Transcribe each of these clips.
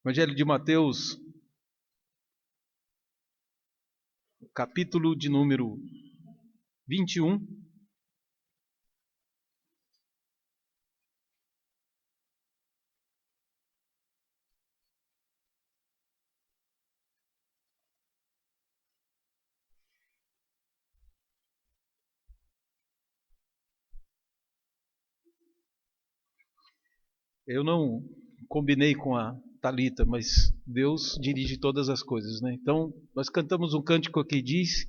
Evangelho de Mateus, capítulo de número 21. Eu não combinei com a Thalita, mas Deus dirige todas as coisas, né? Então, nós cantamos um cântico que diz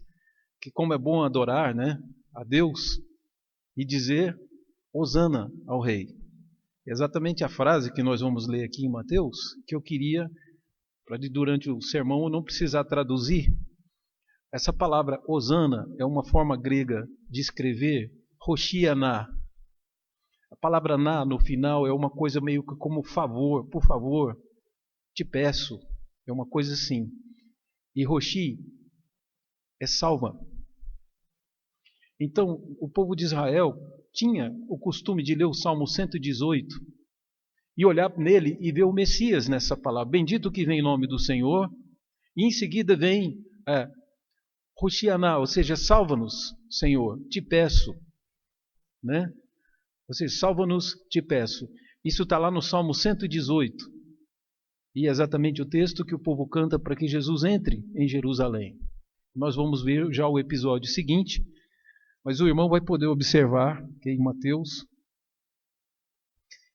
que como é bom adorar, né, a Deus e dizer Hosana ao Rei. É exatamente a frase que nós vamos ler aqui em Mateus, que eu queria, para durante o sermão eu não precisar traduzir. Essa palavra Hosana é uma forma grega de escrever Hoshiana. A palavra na no final é uma coisa meio que como favor, por favor, te peço, é uma coisa assim. E Hoshi é salva. Então, o povo de Israel tinha o costume de ler o Salmo 118 e olhar nele e ver o Messias nessa palavra. Bendito que vem em nome do Senhor. E em seguida vem Hoshianá, ou seja, salva-nos, Senhor, te peço. Né? Ou seja, salva-nos, te peço. Isso está lá no Salmo 118. E é exatamente o texto que o povo canta para que Jesus entre em Jerusalém. Nós vamos ver já o episódio seguinte, mas o irmão vai poder observar que em Mateus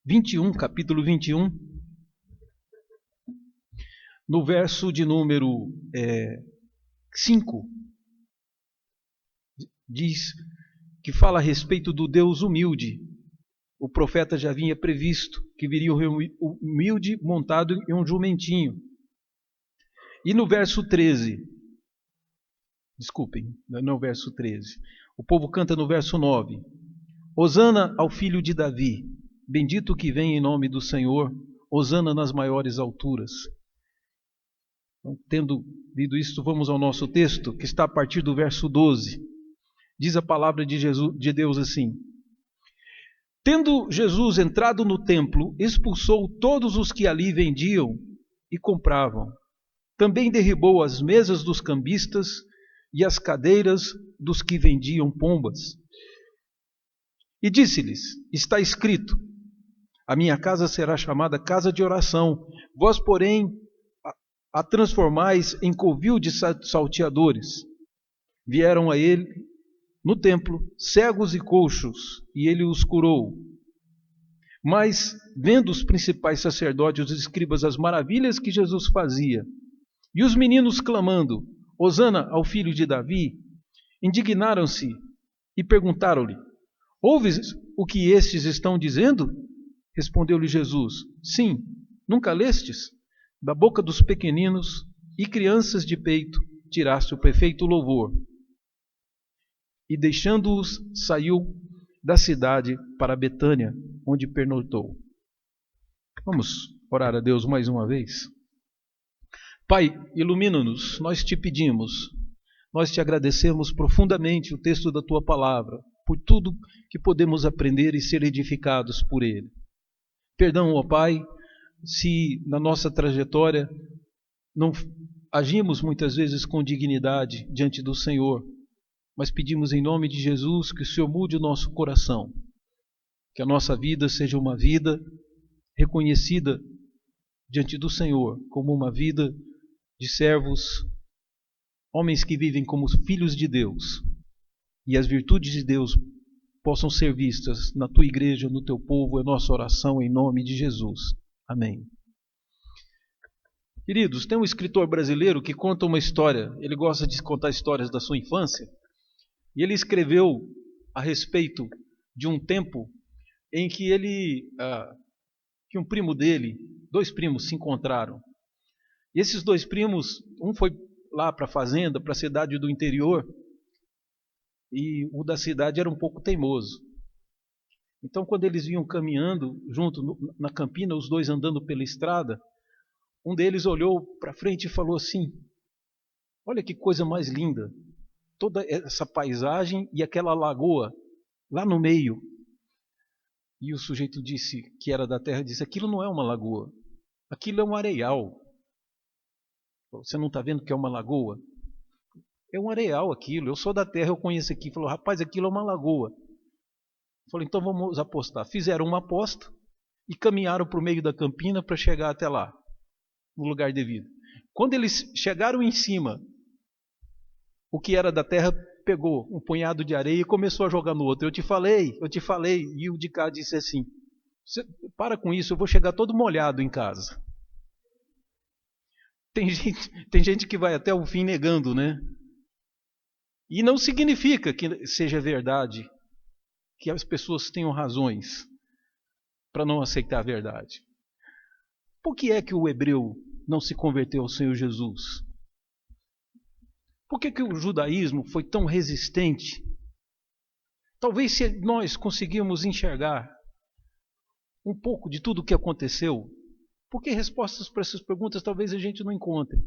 21, capítulo 21, no verso de número 5, diz que fala a respeito do Deus humilde. O profeta já havia previsto que viria o humilde montado em um jumentinho. E no verso 13, desculpem, não é o verso 13, o povo canta no verso 9, Hosana ao filho de Davi, bendito que vem em nome do Senhor, Hosana nas maiores alturas. Então, tendo lido isto, vamos ao nosso texto, que está a partir do verso 12. Diz a palavra de Deus assim: Tendo Jesus entrado no templo, expulsou todos os que ali vendiam e compravam. Também derribou as mesas dos cambistas e as cadeiras dos que vendiam pombas. E disse-lhes: Está escrito, a minha casa será chamada casa de oração, vós, porém, a transformais em covil de salteadores. Vieram a ele no templo cegos e coxos, e ele os curou. Mas, vendo os principais sacerdotes e os escribas as maravilhas que Jesus fazia, e os meninos clamando, Hosana ao filho de Davi, indignaram-se e perguntaram-lhe, ouves o que estes estão dizendo? Respondeu-lhe Jesus, sim, nunca lestes? Da boca dos pequeninos e crianças de peito tiraste o perfeito louvor. E deixando-os, saiu da cidade para Betânia, onde pernoitou. Vamos orar a Deus mais uma vez? Pai, ilumina-nos, nós te pedimos, nós te agradecemos profundamente o texto da tua palavra, por tudo que podemos aprender e ser edificados por ele. Perdão, ó Pai, se na nossa trajetória não agimos muitas vezes com dignidade diante do Senhor, mas pedimos em nome de Jesus que o Senhor mude o nosso coração, que a nossa vida seja uma vida reconhecida diante do Senhor como uma vida de servos, homens que vivem como filhos de Deus, e as virtudes de Deus possam ser vistas na tua igreja, no teu povo, é nossa oração em nome de Jesus. Amém. Queridos, tem um escritor brasileiro que conta uma história, ele gosta de contar histórias da sua infância, e ele escreveu a respeito de um tempo em que que um primo dele, dois primos se encontraram. E esses dois primos, um foi lá para a fazenda, para a cidade do interior, e o da cidade era um pouco teimoso. Então, quando eles vinham caminhando junto na campina, os dois andando pela estrada, um deles olhou para frente e falou assim, olha que coisa mais linda, toda essa paisagem e aquela lagoa lá no meio. E o sujeito disse, que era da terra, disse, aquilo não é uma lagoa, Aquilo é um areial. Você não está vendo que é uma lagoa? É um areial aquilo. Eu sou da terra, eu conheço aqui. Falou, rapaz, aquilo é uma lagoa. Falei, então vamos apostar. Fizeram uma aposta e caminharam para o meio da campina para chegar até lá, no lugar devido. Quando eles chegaram em cima, o que era da terra pegou um punhado de areia e começou a jogar no outro. Eu te falei. E o de cá disse assim, para com isso, eu vou chegar todo molhado em casa. Tem gente que vai até o fim negando, né? E não significa que seja verdade, que as pessoas tenham razões para não aceitar a verdade. Por que é que o hebreu não se converteu ao Senhor Jesus? Por que o judaísmo foi tão resistente? Talvez se nós conseguirmos enxergar um pouco de tudo o que aconteceu, porque respostas para essas perguntas talvez a gente não encontre.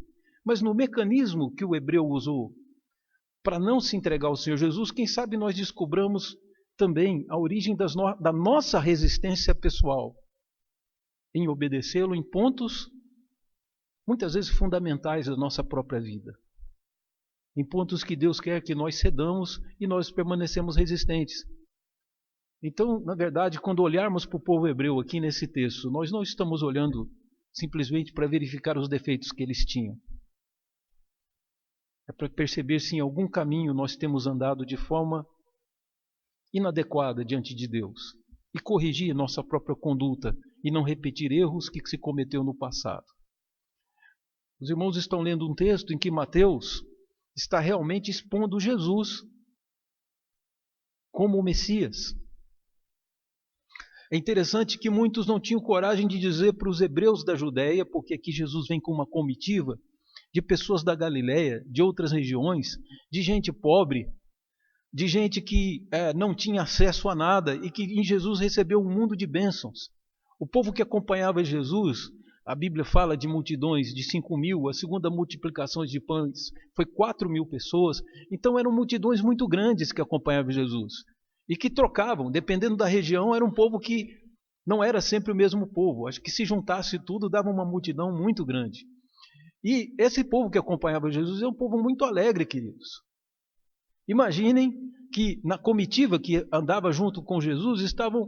Mas no mecanismo que o hebreu usou para não se entregar ao Senhor Jesus, quem sabe nós descobramos também a origem da nossa resistência pessoal em obedecê-lo em pontos muitas vezes fundamentais da nossa própria vida. Em pontos que Deus quer que nós cedamos e nós permanecemos resistentes. Então, na verdade, quando olharmos para o povo hebreu aqui nesse texto, nós não estamos olhando simplesmente para verificar os defeitos que eles tinham. É para perceber se em algum caminho nós temos andado de forma inadequada diante de Deus e corrigir nossa própria conduta e não repetir erros que se cometeu no passado. Os irmãos estão lendo um texto em que Mateus está realmente expondo Jesus como o Messias. É interessante que muitos não tinham coragem de dizer para os hebreus da Judéia, porque aqui Jesus vem com uma comitiva de pessoas da Galiléia, de outras regiões, de gente pobre, de gente que não tinha acesso a nada e que em Jesus recebeu um mundo de bênçãos. O povo que acompanhava Jesus, a Bíblia fala de multidões de 5.000, a segunda multiplicação de pães foi 4.000 pessoas, então eram multidões muito grandes que acompanhavam Jesus e que trocavam, dependendo da região, era um povo que não era sempre o mesmo povo, acho que se juntasse tudo dava uma multidão muito grande. E esse povo que acompanhava Jesus é um povo muito alegre, queridos. Imaginem que na comitiva que andava junto com Jesus estavam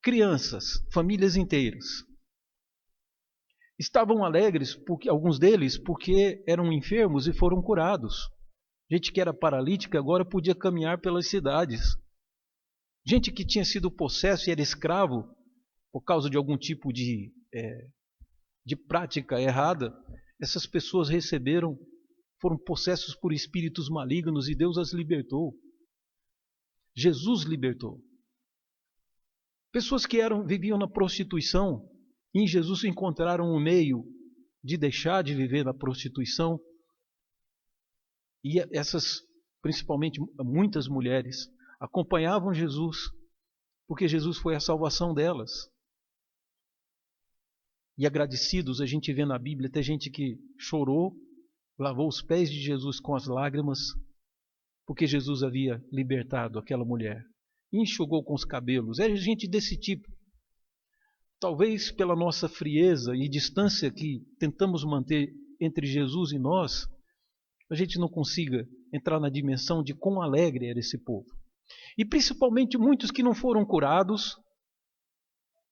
crianças, famílias inteiras. Estavam alegres, porque alguns deles, porque eram enfermos e foram curados. Gente que era paralítica agora podia caminhar pelas cidades. Gente que tinha sido possesso e era escravo por causa de algum tipo de prática errada, essas pessoas foram possessos por espíritos malignos e Deus as libertou. Jesus libertou. Pessoas que viviam na prostituição, e em Jesus encontraram um meio de deixar de viver na prostituição. E essas, principalmente muitas mulheres, acompanhavam Jesus, porque Jesus foi a salvação delas. E agradecidos, a gente vê na Bíblia até gente que chorou, lavou os pés de Jesus com as lágrimas, porque Jesus havia libertado aquela mulher. E enxugou com os cabelos. É gente desse tipo. Talvez pela nossa frieza e distância que tentamos manter entre Jesus e nós, a gente não consiga entrar na dimensão de quão alegre era esse povo. E principalmente muitos que não foram curados,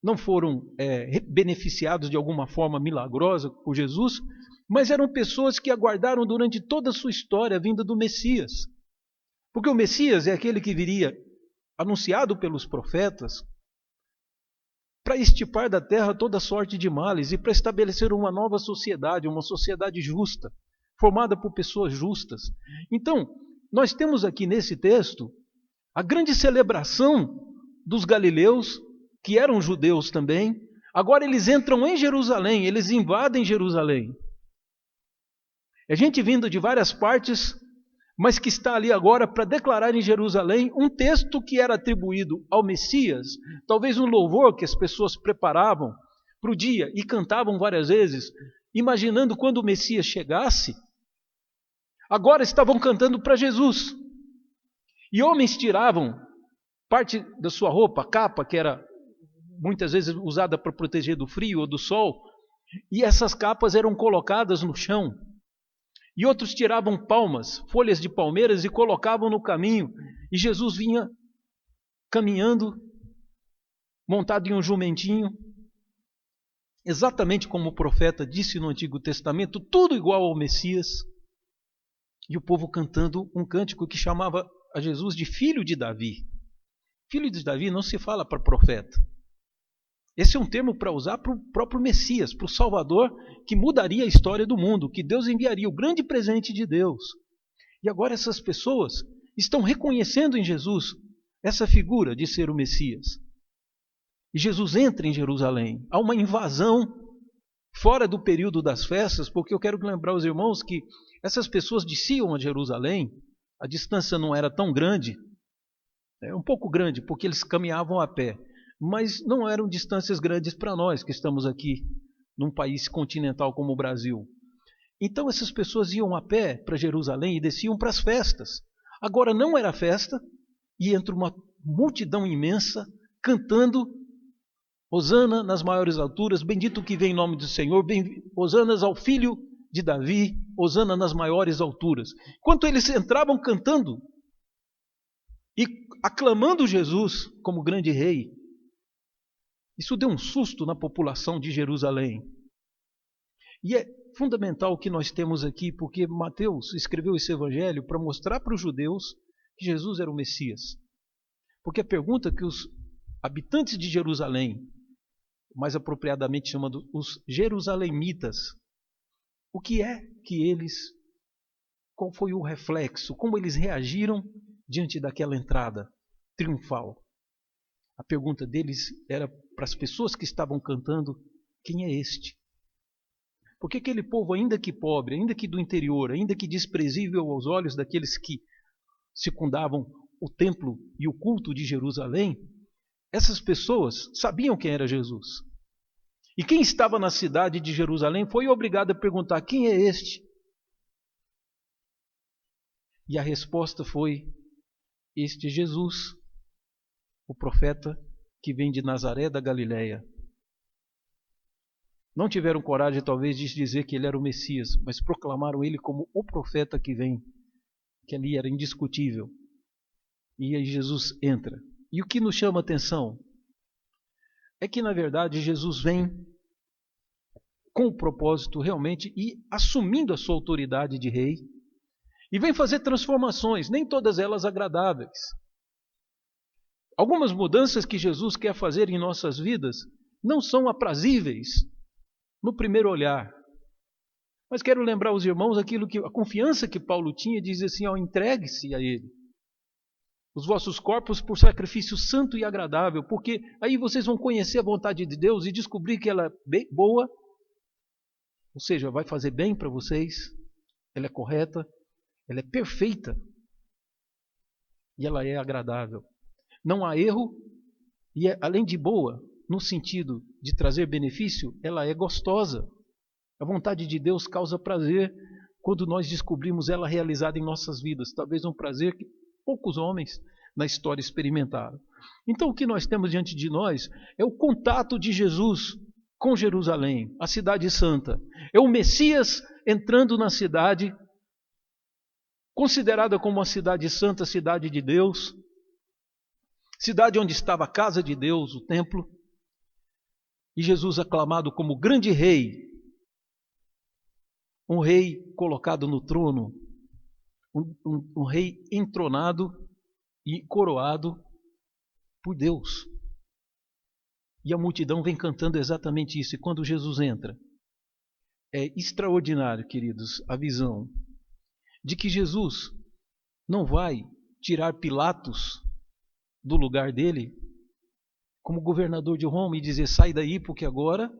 não foram beneficiados de alguma forma milagrosa por Jesus, mas eram pessoas que aguardaram durante toda a sua história a vinda do Messias. Porque o Messias é aquele que viria anunciado pelos profetas para extirpar da terra toda sorte de males e para estabelecer uma nova sociedade, uma sociedade justa, formada por pessoas justas. Então, nós temos aqui nesse texto a grande celebração dos galileus, que eram judeus também. Agora eles entram em Jerusalém, eles invadem Jerusalém. É gente vindo de várias partes, mas que está ali agora para declarar em Jerusalém um texto que era atribuído ao Messias, talvez um louvor que as pessoas preparavam para o dia e cantavam várias vezes, imaginando quando o Messias chegasse. Agora estavam cantando para Jesus. E homens tiravam parte da sua roupa, a capa, que era muitas vezes usada para proteger do frio ou do sol, e essas capas eram colocadas no chão. E outros tiravam palmas, folhas de palmeiras e colocavam no caminho. E Jesus vinha caminhando, montado em um jumentinho, exatamente como o profeta disse no Antigo Testamento, tudo igual ao Messias. E o povo cantando um cântico que chamava a Jesus de filho de Davi. Filho de Davi não se fala para profeta. Esse é um termo para usar para o próprio Messias, para o Salvador, que mudaria a história do mundo, que Deus enviaria, o grande presente de Deus. E agora essas pessoas estão reconhecendo em Jesus essa figura de ser o Messias. E Jesus entra em Jerusalém. Há uma invasão fora do período das festas, porque eu quero lembrar aos irmãos que essas pessoas desciam a Jerusalém, a distância não era tão grande, um pouco grande, porque eles caminhavam a pé. Mas não eram distâncias grandes para nós que estamos aqui num país continental como o Brasil. Então essas pessoas iam a pé para Jerusalém e desciam para as festas. Agora não era festa e entra uma multidão imensa cantando Hosana nas maiores alturas, bendito que vem em nome do Senhor, Hosanas ao filho de Davi, Hosana nas maiores alturas. Enquanto eles entravam cantando e aclamando Jesus como grande rei, isso deu um susto na população de Jerusalém. E é fundamental o que nós temos aqui, porque Mateus escreveu esse evangelho para mostrar para os judeus que Jesus era o Messias. Porque a pergunta que os habitantes de Jerusalém, mais apropriadamente chamando os jerusalemitas, o que é que eles, qual foi o reflexo, como eles reagiram diante daquela entrada triunfal? A pergunta deles era para as pessoas que estavam cantando, quem é este? Porque aquele povo, ainda que pobre, ainda que do interior, ainda que desprezível aos olhos daqueles que circundavam o templo e o culto de Jerusalém, essas pessoas sabiam quem era Jesus. E quem estava na cidade de Jerusalém foi obrigado a perguntar, quem é este? E a resposta foi, este é Jesus, o profeta que vem de Nazaré da Galileia. Não tiveram coragem, talvez, de dizer que ele era o Messias, mas proclamaram ele como o profeta que vem, que ali era indiscutível. E aí Jesus entra. E o que nos chama a atenção é que, na verdade, Jesus vem com o propósito realmente e assumindo a sua autoridade de rei, e vem fazer transformações, nem todas elas agradáveis. Algumas mudanças que Jesus quer fazer em nossas vidas não são aprazíveis no primeiro olhar. Mas quero lembrar aos irmãos a confiança que Paulo tinha, diz assim, entregue-se a Ele. Os vossos corpos por sacrifício santo e agradável, porque aí vocês vão conhecer a vontade de Deus e descobrir que ela é boa, ou seja, vai fazer bem para vocês, ela é correta, ela é perfeita e ela é agradável. Não há erro e, além de boa, no sentido de trazer benefício, ela é gostosa. A vontade de Deus causa prazer quando nós descobrimos ela realizada em nossas vidas. Talvez um prazer que poucos homens na história experimentaram. Então o que nós temos diante de nós é o contato de Jesus com Jerusalém, a cidade santa. É o Messias entrando na cidade, considerada como uma cidade santa, cidade de Deus, cidade onde estava a casa de Deus, o templo, e Jesus aclamado como grande rei, um rei colocado no trono, um rei entronado e coroado por Deus. E a multidão vem cantando exatamente isso. E quando Jesus entra, é extraordinário, queridos, a visão de que Jesus não vai tirar Pilatos do lugar dele como governador de Roma e dizer, sai daí porque agora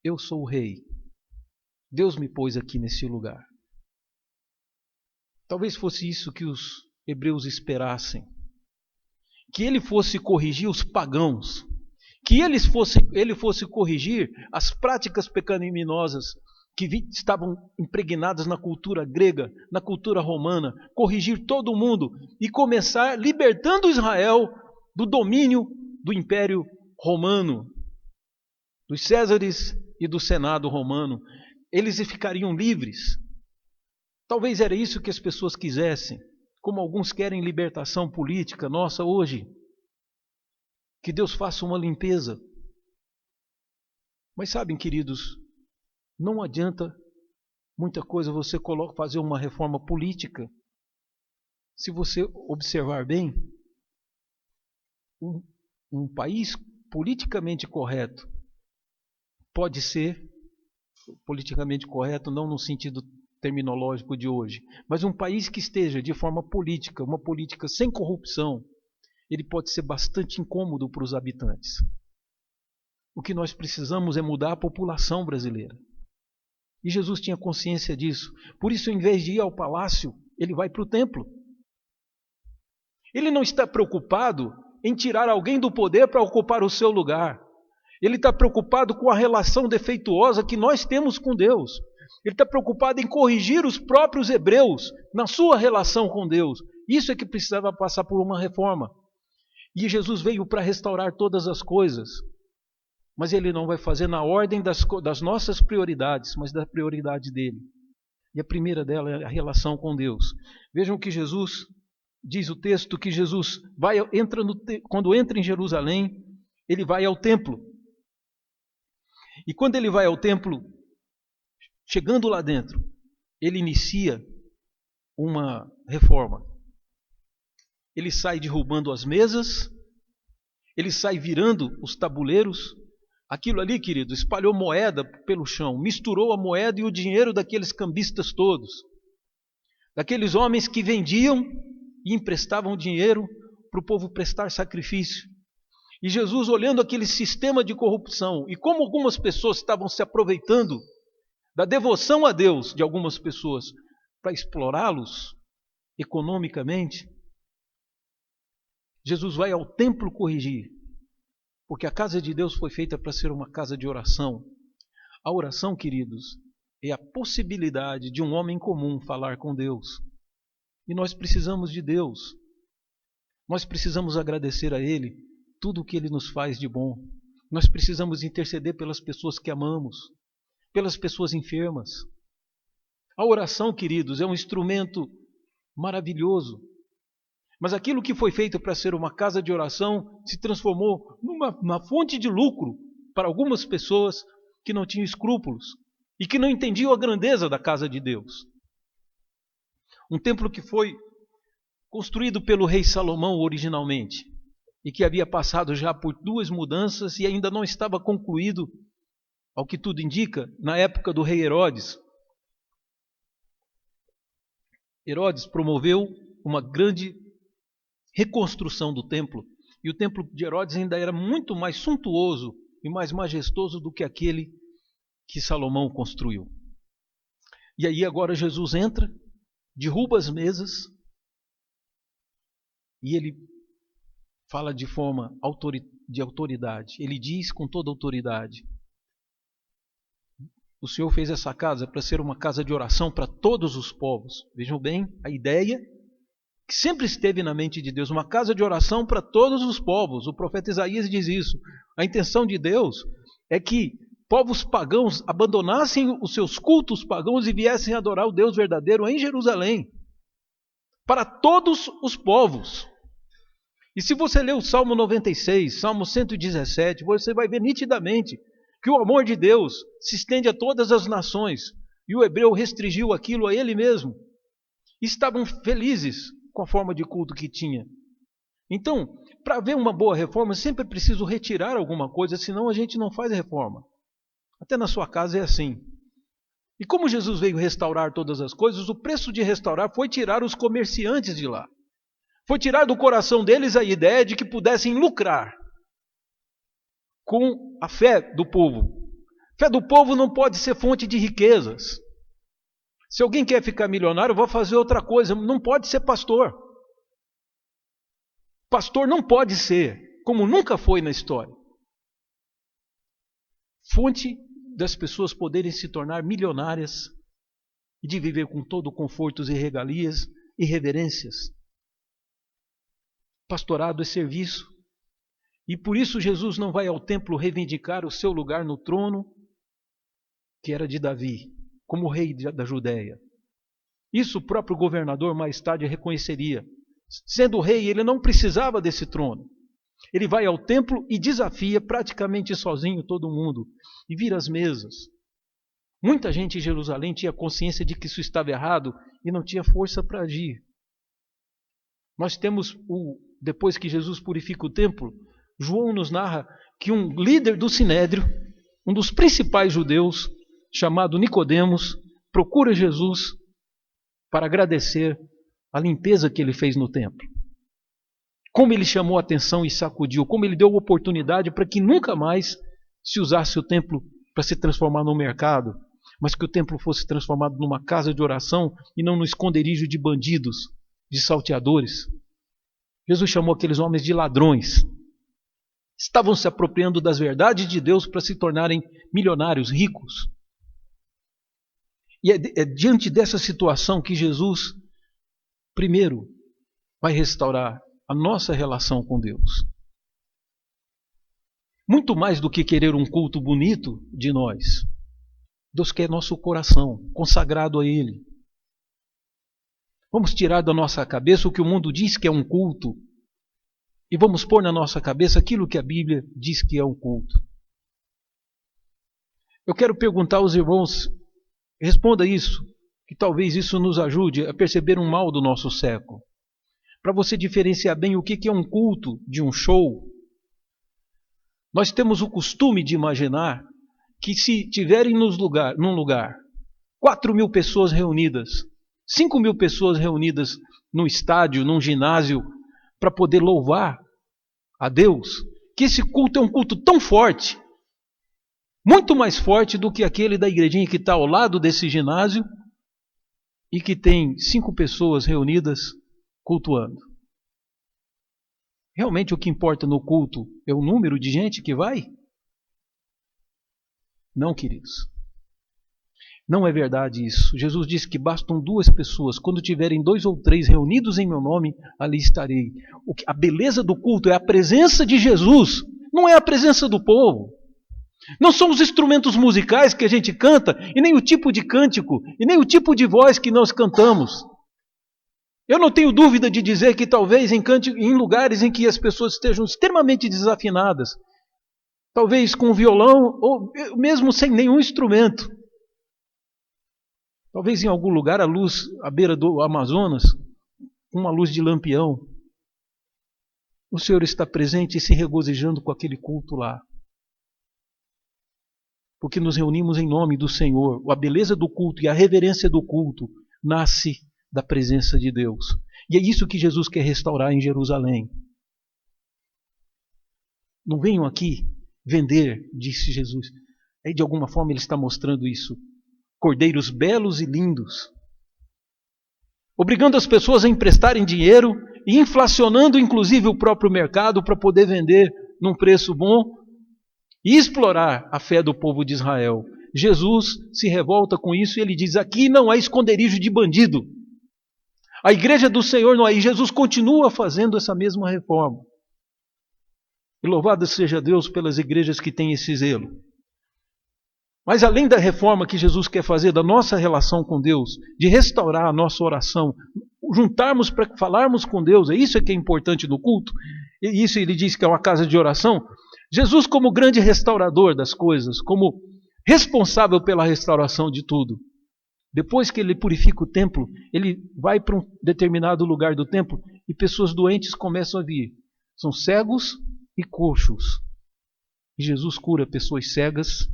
eu sou o rei. Deus me pôs aqui nesse lugar. Talvez fosse isso que os hebreus esperassem. Que ele fosse corrigir os pagãos. Que ele fosse corrigir as práticas pecaminosas que estavam impregnadas na cultura grega, na cultura romana. Corrigir todo mundo e começar libertando Israel do domínio do império romano, dos Césares e do Senado romano, eles ficariam livres. Talvez era isso que as pessoas quisessem, como alguns querem libertação política nossa hoje. Que Deus faça uma limpeza. Mas sabem, queridos, não adianta muita coisa você fazer uma reforma política. Se você observar bem, um país politicamente correto pode ser, politicamente correto não no sentido terminológico de hoje, mas um país que esteja de forma política, uma política sem corrupção, ele pode ser bastante incômodo para os habitantes. O que nós precisamos é mudar a população brasileira. E Jesus tinha consciência disso. Por isso, em vez de ir ao palácio, ele vai para o templo. Ele não está preocupado em tirar alguém do poder para ocupar o seu lugar. Ele está preocupado com a relação defeituosa que nós temos com Deus. Ele está preocupado em corrigir os próprios hebreus na sua relação com Deus. Isso é que precisava passar por uma reforma. E Jesus veio para restaurar todas as coisas. Mas ele não vai fazer na ordem das nossas prioridades, mas da prioridade dele. E a primeira dela é a relação com Deus. Vejam que Jesus, diz o texto, que Jesus quando entra em Jerusalém, ele vai ao templo. E quando ele vai ao templo, chegando lá dentro, ele inicia uma reforma. Ele sai derrubando as mesas, ele sai virando os tabuleiros. Aquilo ali, querido, espalhou moeda pelo chão, misturou a moeda e o dinheiro daqueles cambistas todos. Daqueles homens que vendiam e emprestavam dinheiro para o povo prestar sacrifício. E Jesus, olhando aquele sistema de corrupção e como algumas pessoas estavam se aproveitando da devoção a Deus de algumas pessoas para explorá-los economicamente, Jesus vai ao templo corrigir. Porque a casa de Deus foi feita para ser uma casa de oração. A oração, queridos, é a possibilidade de um homem comum falar com Deus. E nós precisamos de Deus. Nós precisamos agradecer a Ele tudo o que Ele nos faz de bom. Nós precisamos interceder pelas pessoas que amamos, pelas pessoas enfermas. A oração, queridos, é um instrumento maravilhoso. Mas aquilo que foi feito para ser uma casa de oração se transformou numa fonte de lucro para algumas pessoas que não tinham escrúpulos e que não entendiam a grandeza da casa de Deus. Um templo que foi construído pelo rei Salomão originalmente e que havia passado já por 2 mudanças e ainda não estava concluído, ao que tudo indica, na época do rei Herodes. Herodes promoveu uma grande reconstrução do templo, e o templo de Herodes ainda era muito mais suntuoso e mais majestoso do que aquele que Salomão construiu. E aí agora Jesus entra, derruba as mesas, e ele fala de forma de autoridade. Ele diz com toda autoridade: o Senhor fez essa casa para ser uma casa de oração para todos os povos. Vejam bem a ideia que sempre esteve na mente de Deus, uma casa de oração para todos os povos. O profeta Isaías diz isso. A intenção de Deus é que povos pagãos abandonassem os seus cultos pagãos e viessem adorar o Deus verdadeiro em Jerusalém. Para todos os povos. E se você ler o Salmo 96, Salmo 117, você vai ver nitidamente que o amor de Deus se estende a todas as nações. E o hebreu restringiu aquilo a ele mesmo. E estavam felizes com a forma de culto que tinha. Então, para haver uma boa reforma, sempre é preciso retirar alguma coisa, senão a gente não faz reforma. Até na sua casa é assim. E como Jesus veio restaurar todas as coisas, o preço de restaurar foi tirar os comerciantes de lá. Foi tirar do coração deles a ideia de que pudessem lucrar com a fé do povo. A fé do povo não pode ser fonte de riquezas. Se alguém quer ficar milionário, vai fazer outra coisa. Não pode ser pastor. Pastor não pode ser, como nunca foi na história, fonte das pessoas poderem se tornar milionárias e de viver com todo confortos e regalias e reverências. Pastorado é serviço. E por isso Jesus não vai ao templo reivindicar o seu lugar no trono, que era de Davi, como rei da Judéia. Isso o próprio governador mais tarde reconheceria. Sendo rei, ele não precisava desse trono. Ele vai ao templo e desafia praticamente sozinho todo mundo e vira as mesas. Muita gente em Jerusalém tinha consciência de que isso estava errado e não tinha força para agir. Nós temos, depois que Jesus purifica o templo, João nos narra que um líder do Sinédrio, um dos principais judeus, chamado Nicodemos, procura Jesus para agradecer a limpeza que ele fez no templo. Como ele chamou a atenção e sacudiu, como ele deu oportunidade para que nunca mais se usasse o templo para se transformar num mercado, mas que o templo fosse transformado numa casa de oração e não no esconderijo de bandidos, de salteadores. Jesus chamou aqueles homens de ladrões. Estavam se apropriando das verdades de Deus para se tornarem milionários, ricos. E é diante dessa situação que Jesus, primeiro, vai restaurar a nossa relação com Deus. Muito mais do que querer um culto bonito de nós, Deus quer nosso coração consagrado a Ele. Vamos tirar da nossa cabeça o que o mundo diz que é um culto e vamos pôr na nossa cabeça aquilo que a Bíblia diz que é um culto. Eu quero perguntar aos irmãos, responda isso, que talvez isso nos ajude a perceber um mal do nosso século. Para você diferenciar bem o que é um culto de um show. Nós temos o costume de imaginar que se tiverem num lugar 4.000 pessoas reunidas, 5.000 pessoas reunidas num estádio, num ginásio, para poder louvar a Deus, que esse culto é um culto tão forte, muito mais forte do que aquele da igrejinha que está ao lado desse ginásio e que tem 5 pessoas reunidas cultuando. Realmente o que importa no culto é o número de gente que vai? Não, queridos. Não é verdade isso. Jesus disse que bastam 2 pessoas. Quando tiverem 2 ou 3 reunidos em meu nome, ali estarei. A beleza do culto é a presença de Jesus, não é a presença do povo. Não são os instrumentos musicais que a gente canta, e nem o tipo de cântico, e nem o tipo de voz que nós cantamos. Eu não tenho dúvida de dizer que talvez em lugares em que as pessoas estejam extremamente desafinadas, talvez com violão ou mesmo sem nenhum instrumento, talvez em algum lugar a luz à beira do Amazonas, uma luz de lampião, o Senhor está presente e se regozijando com aquele culto lá. Porque nos reunimos em nome do Senhor. A beleza do culto e a reverência do culto nasce da presença de Deus. E é isso que Jesus quer restaurar em Jerusalém. Não venham aqui vender, disse Jesus. Aí de alguma forma ele está mostrando isso. Cordeiros belos e lindos. Obrigando as pessoas a emprestarem dinheiro e inflacionando inclusive o próprio mercado para poder vender num preço bom e explorar a fé do povo de Israel. Jesus se revolta com isso e ele diz, aqui não há esconderijo de bandido. A igreja do Senhor não há. E Jesus continua fazendo essa mesma reforma. E louvado seja Deus pelas igrejas que têm esse zelo. Mas além da reforma que Jesus quer fazer da nossa relação com Deus, de restaurar a nossa oração, juntarmos para falarmos com Deus, é isso que é importante no culto, e isso ele diz que é uma casa de oração. Jesus, como grande restaurador das coisas, como responsável pela restauração de tudo, depois que ele purifica o templo, ele vai para um determinado lugar do templo e pessoas doentes começam a vir. São cegos e coxos. E Jesus cura pessoas cegas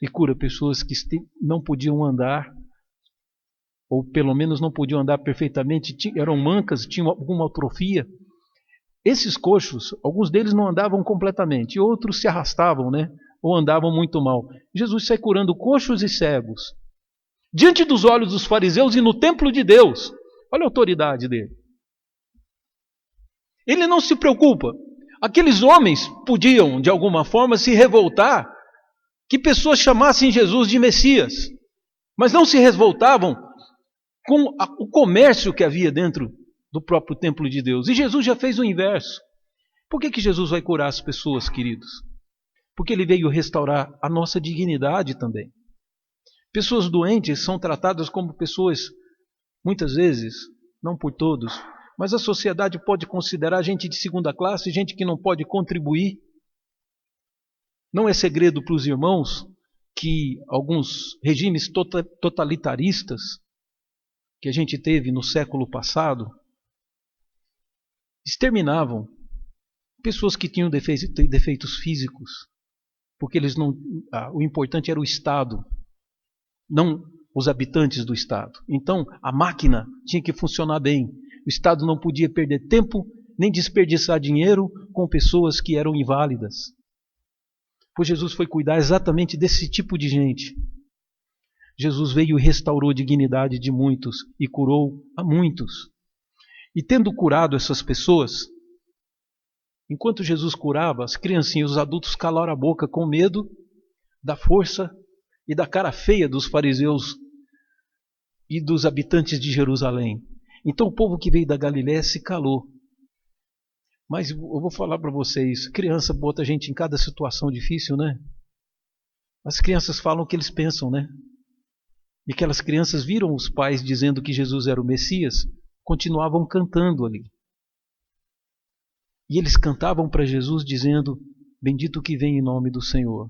e cura pessoas que não podiam andar, ou pelo menos não podiam andar perfeitamente, eram mancas, tinham alguma atrofia. Esses coxos, alguns deles não andavam completamente, outros se arrastavam, ou andavam muito mal. Jesus sai curando coxos e cegos, diante dos olhos dos fariseus e no templo de Deus. Olha a autoridade dele. Ele não se preocupa. Aqueles homens podiam, de alguma forma, se revoltar que pessoas chamassem Jesus de Messias, mas não se revoltavam com o comércio que havia dentro do próprio templo de Deus. E Jesus já fez o inverso. Por que Jesus vai curar as pessoas, queridos? Porque ele veio restaurar a nossa dignidade também. Pessoas doentes são tratadas como pessoas, muitas vezes, não por todos, mas a sociedade pode considerar gente de segunda classe, gente que não pode contribuir. Não é segredo para os irmãos que alguns regimes totalitaristas que a gente teve no século passado exterminavam pessoas que tinham defeitos físicos, porque eles não, o importante era o Estado, não os habitantes do Estado. Então a máquina tinha que funcionar bem. O Estado não podia perder tempo nem desperdiçar dinheiro com pessoas que eram inválidas. Pois Jesus foi cuidar exatamente desse tipo de gente. Jesus veio e restaurou a dignidade de muitos e curou a muitos. E tendo curado essas pessoas, enquanto Jesus curava, as criancinhas e os adultos calaram a boca com medo da força e da cara feia dos fariseus e dos habitantes de Jerusalém. Então o povo que veio da Galiléia se calou. Mas eu vou falar para vocês, criança bota a gente em cada situação difícil, né? As crianças falam o que eles pensam, né? E aquelas crianças viram os pais dizendo que Jesus era o Messias, continuavam cantando ali. E eles cantavam para Jesus dizendo, bendito que vem em nome do Senhor.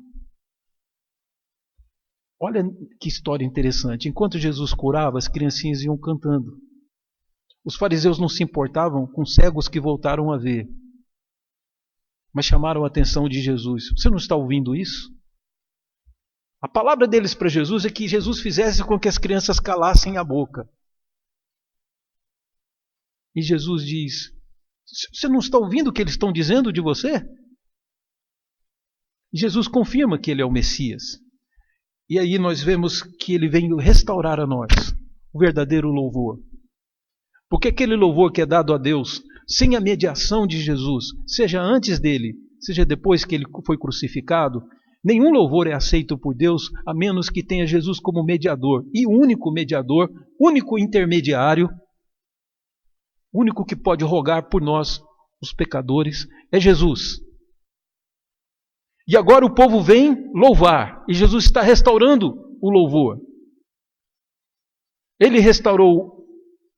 Olha que história interessante. Enquanto Jesus curava, as criancinhas iam cantando. Os fariseus não se importavam com cegos que voltaram a ver, mas chamaram a atenção de Jesus. Você não está ouvindo isso? A palavra deles para Jesus é que Jesus fizesse com que as crianças calassem a boca. E Jesus diz, você não está ouvindo o que eles estão dizendo de você? E Jesus confirma que ele é o Messias. E aí nós vemos que ele veio restaurar a nós o verdadeiro louvor. Porque aquele louvor que é dado a Deus, sem a mediação de Jesus, seja antes dele, seja depois que ele foi crucificado, nenhum louvor é aceito por Deus, a menos que tenha Jesus como mediador. E o único mediador, único intermediário, único que pode rogar por nós, os pecadores, é Jesus. E agora o povo vem louvar, e Jesus está restaurando o louvor. Ele restaurou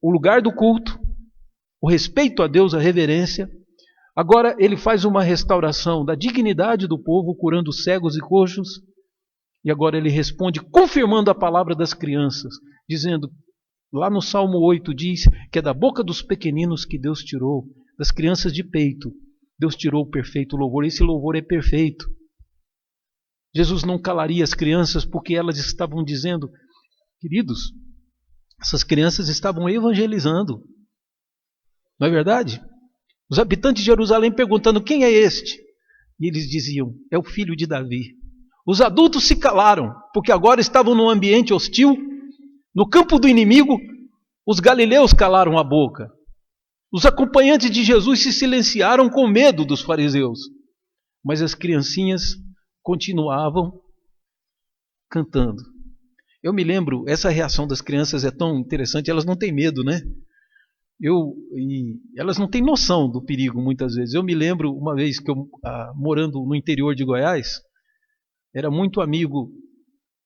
o lugar do culto, o respeito a Deus, a reverência. Agora ele faz uma restauração da dignidade do povo, curando cegos e coxos. E agora ele responde, confirmando a palavra das crianças, dizendo, lá no Salmo 8 diz que é da boca dos pequeninos que Deus tirou, das crianças de peito, Deus tirou o perfeito louvor. Esse louvor é perfeito. Jesus não calaria as crianças porque elas estavam dizendo, queridos, essas crianças estavam evangelizando. Não é verdade? Os habitantes de Jerusalém perguntando, quem é este? E eles diziam, é o filho de Davi. Os adultos se calaram, porque agora estavam num ambiente hostil, no campo do inimigo. Os galileus calaram a boca. Os acompanhantes de Jesus se silenciaram com medo dos fariseus. Mas as criancinhas continuavam cantando. Eu me lembro, essa reação das crianças é tão interessante, elas não têm medo, né? Elas não têm noção do perigo muitas vezes. Eu me lembro uma vez que eu, morando no interior de Goiás, era muito amigo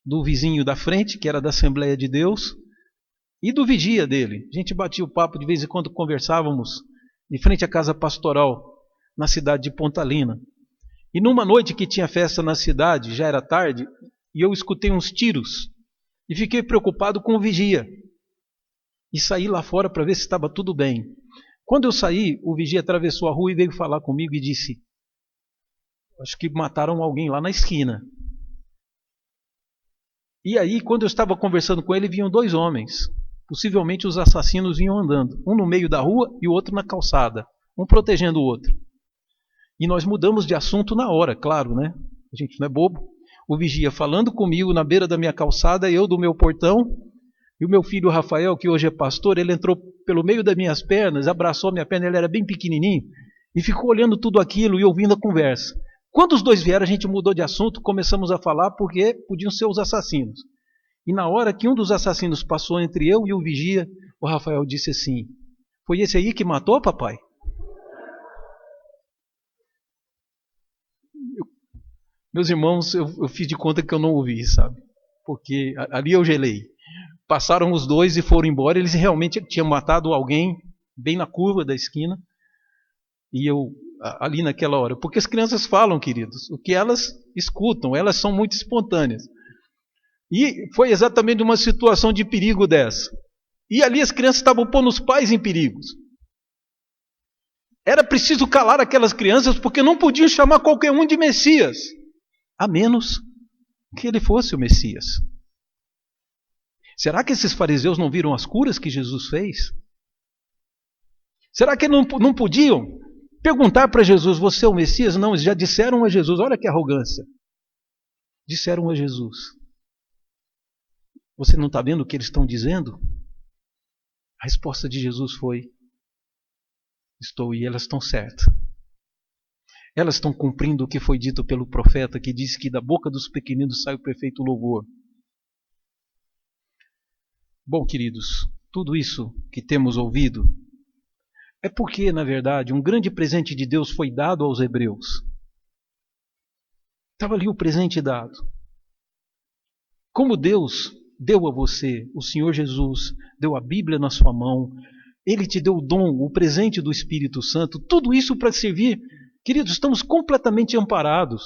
do vizinho da frente, que era da Assembleia de Deus, e do vigia dele. A gente batia o papo de vez em quando, conversávamos de frente à casa pastoral, na cidade de Pontalina. E numa noite que tinha festa na cidade, já era tarde, e eu escutei uns tiros. E fiquei preocupado com o vigia. E saí lá fora para ver se estava tudo bem. Quando eu saí, o vigia atravessou a rua e veio falar comigo e disse, acho que mataram alguém lá na esquina. E aí, quando eu estava conversando com ele, vinham dois homens. Possivelmente os assassinos vinham andando. Um no meio da rua e o outro na calçada. Um protegendo o outro. E nós mudamos de assunto na hora, claro, né? A gente não é bobo. O vigia falando comigo na beira da minha calçada, eu do meu portão, e o meu filho Rafael, que hoje é pastor, ele entrou pelo meio das minhas pernas, abraçou a minha perna, ele era bem pequenininho, e ficou olhando tudo aquilo e ouvindo a conversa. Quando os dois vieram, a gente mudou de assunto, começamos a falar porque podiam ser os assassinos. E na hora que um dos assassinos passou entre eu e o vigia, o Rafael disse assim, foi esse aí que matou, papai? Meus irmãos, eu fiz de conta que eu não ouvi, sabe? Porque ali eu gelei. Passaram os dois e foram embora. Eles realmente tinham matado alguém bem na curva da esquina. E eu, ali naquela hora. Porque as crianças falam, queridos, o que elas escutam. Elas são muito espontâneas. E foi exatamente uma situação de perigo dessa. E ali as crianças estavam pondo os pais em perigos. Era preciso calar aquelas crianças porque não podiam chamar qualquer um de Messias. A menos que ele fosse o Messias. Será que esses fariseus não viram as curas que Jesus fez? Será que não podiam perguntar para Jesus, você é o Messias? Não, eles já disseram a Jesus, olha que arrogância. Disseram a Jesus. Você não está vendo o que eles estão dizendo? A resposta de Jesus foi, estou, e elas estão certas. Elas estão cumprindo o que foi dito pelo profeta, que disse que da boca dos pequeninos sai o perfeito louvor. Bom, queridos, tudo isso que temos ouvido é porque, na verdade, um grande presente de Deus foi dado aos hebreus. Estava ali o presente dado. Como Deus deu a você, o Senhor Jesus, deu a Bíblia na sua mão, Ele te deu o dom, o presente do Espírito Santo, tudo isso para servir. Queridos, estamos completamente amparados.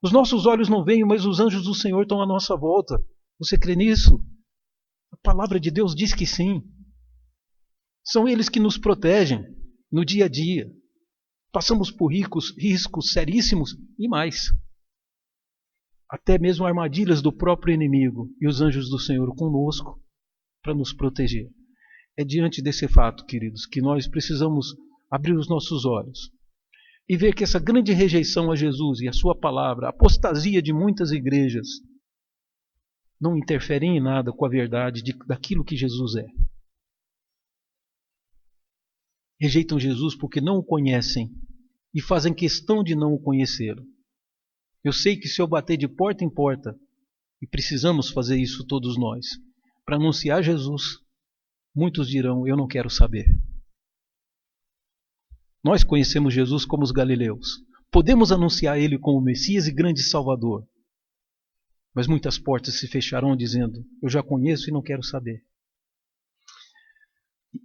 Os nossos olhos não veem, mas os anjos do Senhor estão à nossa volta. Você crê nisso? A palavra de Deus diz que sim. São eles que nos protegem no dia a dia. Passamos por riscos seríssimos e mais. Até mesmo armadilhas do próprio inimigo e os anjos do Senhor conosco para nos proteger. É diante desse fato, queridos, que nós precisamos abrir os nossos olhos e ver que essa grande rejeição a Jesus e a sua palavra, a apostasia de muitas igrejas, não interferem em nada com a verdade daquilo que Jesus é. Rejeitam Jesus porque não o conhecem e fazem questão de não o conhecê-lo. Eu sei que se eu bater de porta em porta, e precisamos fazer isso todos nós, para anunciar Jesus, muitos dirão, eu não quero saber. Nós conhecemos Jesus como os galileus. Podemos anunciar Ele como Messias e grande Salvador. Mas muitas portas se fecharão dizendo, eu já conheço e não quero saber.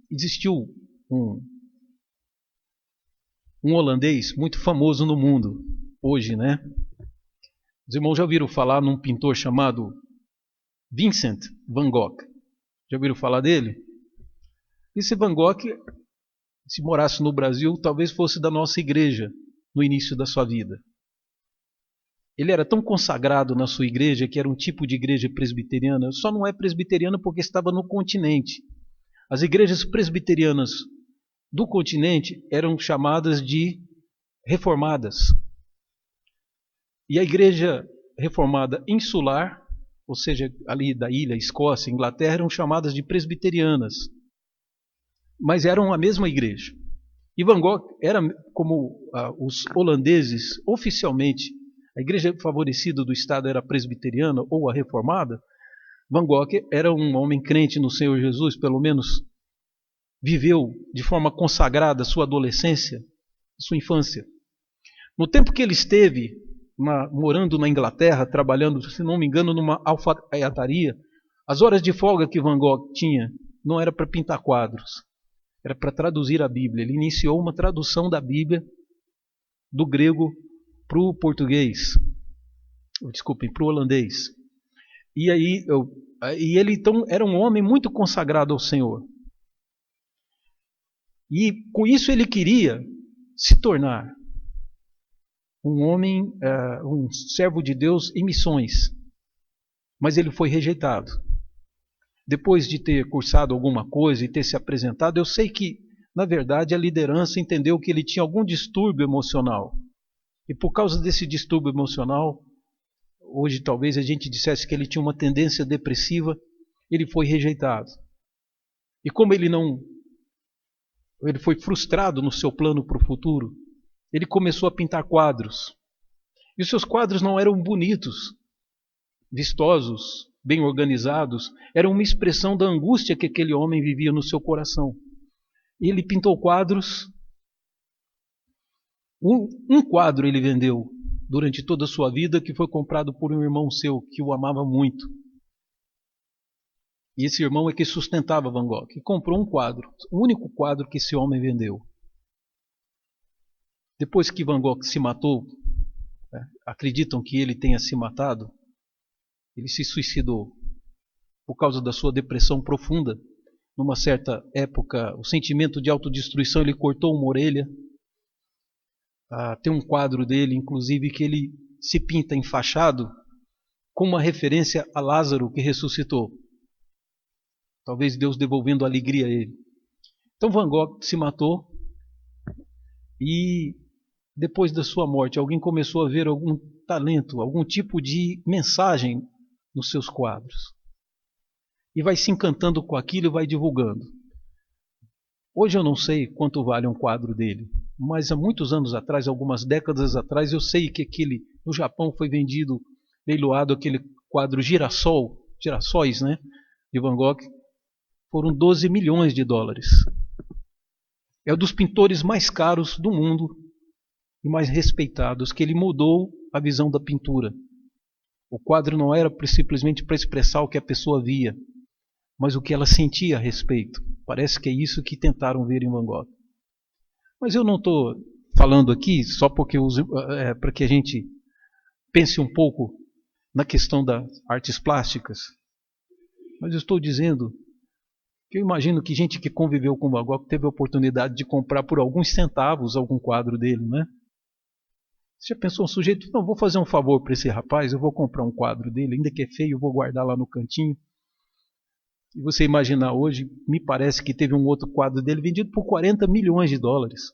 Existiu um holandês muito famoso no mundo, hoje, né? Os irmãos já ouviram falar num pintor chamado Vincent van Gogh? Já ouviram falar dele? Esse Van Gogh, se morasse no Brasil, talvez fosse da nossa igreja no início da sua vida. Ele era tão consagrado na sua igreja, que era um tipo de igreja presbiteriana, só não é presbiteriana porque estava no continente. As igrejas presbiterianas do continente eram chamadas de reformadas. E a igreja reformada insular, ou seja, ali da ilha, Escócia, Inglaterra, eram chamadas de presbiterianas. Mas eram a mesma igreja. E Van Gogh era como os holandeses, oficialmente, a igreja favorecida do Estado era a presbiteriana ou a reformada. Van Gogh era um homem crente no Senhor Jesus, pelo menos viveu de forma consagrada sua adolescência, sua infância. No tempo que ele esteve morando na Inglaterra, trabalhando, se não me engano, numa alfaiataria, as horas de folga que Van Gogh tinha não era para pintar quadros, era para traduzir a Bíblia. Ele iniciou uma tradução da Bíblia do grego para o português, desculpem, para o holandês. E ele então era um homem muito consagrado ao Senhor. E com isso ele queria se tornar um homem, um servo de Deus em missões. Mas ele foi rejeitado. Depois de ter cursado alguma coisa e ter se apresentado, eu sei que, na verdade, a liderança entendeu que ele tinha algum distúrbio emocional. E por causa desse distúrbio emocional, hoje talvez a gente dissesse que ele tinha uma tendência depressiva, ele foi rejeitado. E como ele foi frustrado no seu plano para o futuro, ele começou a pintar quadros. E os seus quadros não eram bonitos, vistosos, bem organizados, eram uma expressão da angústia que aquele homem vivia no seu coração. E ele pintou quadros. Um quadro ele vendeu durante toda a sua vida, que foi comprado por um irmão seu que o amava muito. E esse irmão é que sustentava Van Gogh e comprou um quadro, o único quadro que esse homem vendeu. Depois que Van Gogh se matou, acreditam que ele tenha se matado, ele se suicidou por causa da sua depressão profunda. Numa certa época, o sentimento de autodestruição, ele cortou uma orelha. Tem um quadro dele, inclusive, que ele se pinta enfaixado com uma referência a Lázaro que ressuscitou. Talvez Deus devolvendo alegria a ele. Então Van Gogh se matou e depois da sua morte alguém começou a ver algum talento, algum tipo de mensagem nos seus quadros. E vai se encantando com aquilo e vai divulgando. Hoje eu não sei quanto vale um quadro dele, mas há muitos anos atrás, algumas décadas atrás, eu sei que no Japão foi vendido, leiloado aquele quadro Girassóis, né, de Van Gogh, foram 12 milhões de dólares. É um dos pintores mais caros do mundo e mais respeitados, que ele mudou a visão da pintura. O quadro não era simplesmente para expressar o que a pessoa via, mas o que ela sentia a respeito. Parece que é isso que tentaram ver em Van Gogh. Mas eu não estou falando aqui só porque para que a gente pense um pouco na questão das artes plásticas. Mas eu estou dizendo que eu imagino que gente que conviveu com Van Gogh teve a oportunidade de comprar por alguns centavos algum quadro dele, né? Você já pensou um sujeito, não, vou fazer um favor para esse rapaz, eu vou comprar um quadro dele, ainda que é feio, eu vou guardar lá no cantinho. E você imaginar hoje, me parece que teve um outro quadro dele vendido por 40 milhões de dólares.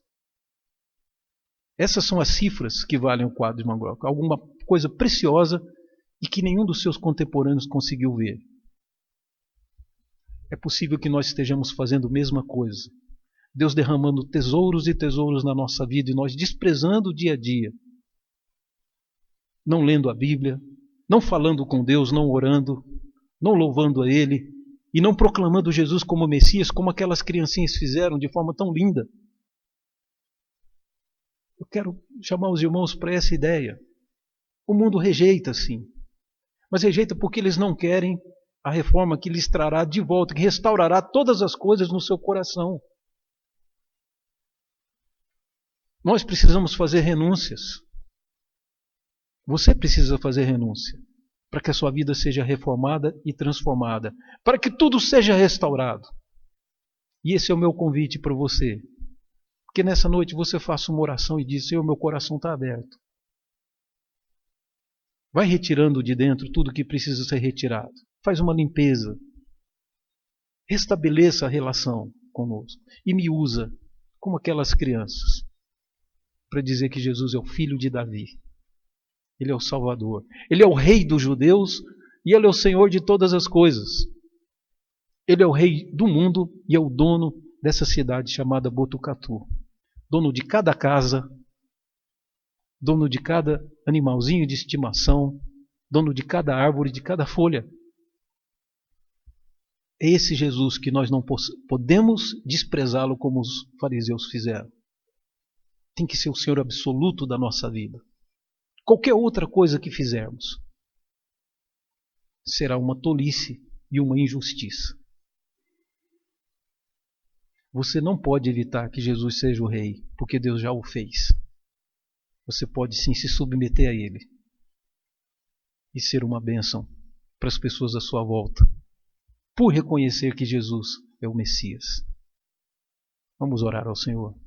Essas são as cifras que valem o quadro de Van Gogh. Alguma coisa preciosa e que nenhum dos seus contemporâneos conseguiu ver. É possível que nós estejamos fazendo a mesma coisa. Deus derramando tesouros e tesouros na nossa vida e nós desprezando o dia a dia. Não lendo a Bíblia, não falando com Deus, não orando, não louvando a Ele e não proclamando Jesus como Messias, como aquelas criancinhas fizeram de forma tão linda. Eu quero chamar os irmãos para essa ideia. O mundo rejeita, sim, mas rejeita porque eles não querem a reforma que lhes trará de volta, que restaurará todas as coisas no seu coração. Nós precisamos fazer renúncias. Você precisa fazer renúncia para que a sua vida seja reformada e transformada, para que tudo seja restaurado. E esse é o meu convite para você. Que nessa noite você faça uma oração e diz: Senhor, meu coração está aberto. Vai retirando de dentro tudo que precisa ser retirado. Faz uma limpeza. Restabeleça a relação conosco. E me usa como aquelas crianças para dizer que Jesus é o filho de Davi. Ele é o Salvador. Ele é o Rei dos judeus e Ele é o Senhor de todas as coisas. Ele é o Rei do mundo e é o dono dessa cidade chamada Botucatu. Dono de cada casa, dono de cada animalzinho de estimação, dono de cada árvore, de cada folha. É esse Jesus que nós não podemos desprezá-lo como os fariseus fizeram. Tem que ser o Senhor absoluto da nossa vida. Qualquer outra coisa que fizermos será uma tolice e uma injustiça. Você não pode evitar que Jesus seja o Rei, porque Deus já o fez. Você pode sim se submeter a Ele e ser uma bênção para as pessoas à sua volta, por reconhecer que Jesus é o Messias. Vamos orar ao Senhor.